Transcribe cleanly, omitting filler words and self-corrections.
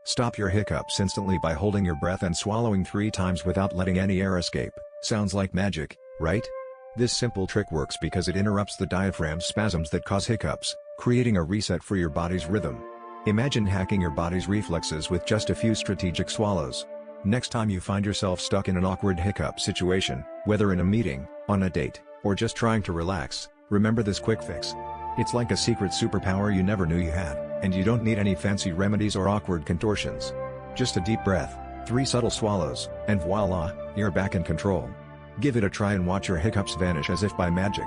Stop your hiccups instantly by holding your breath and swallowing 3 times without letting any air escape. Sounds like magic, right? This simple trick works because it interrupts the diaphragm spasms that cause hiccups, creating a reset for your body's rhythm. Imagine hacking your body's reflexes with just a few strategic swallows. Next time you find yourself stuck in an awkward hiccup situation, whether in a meeting, on a date, or just trying to relax, remember this quick fix. It's like a secret superpower you never knew you had, and you don't need any fancy remedies or awkward contortions. Just a deep breath, 3 subtle swallows, and voila, you're back in control. Give it a try and watch your hiccups vanish as if by magic.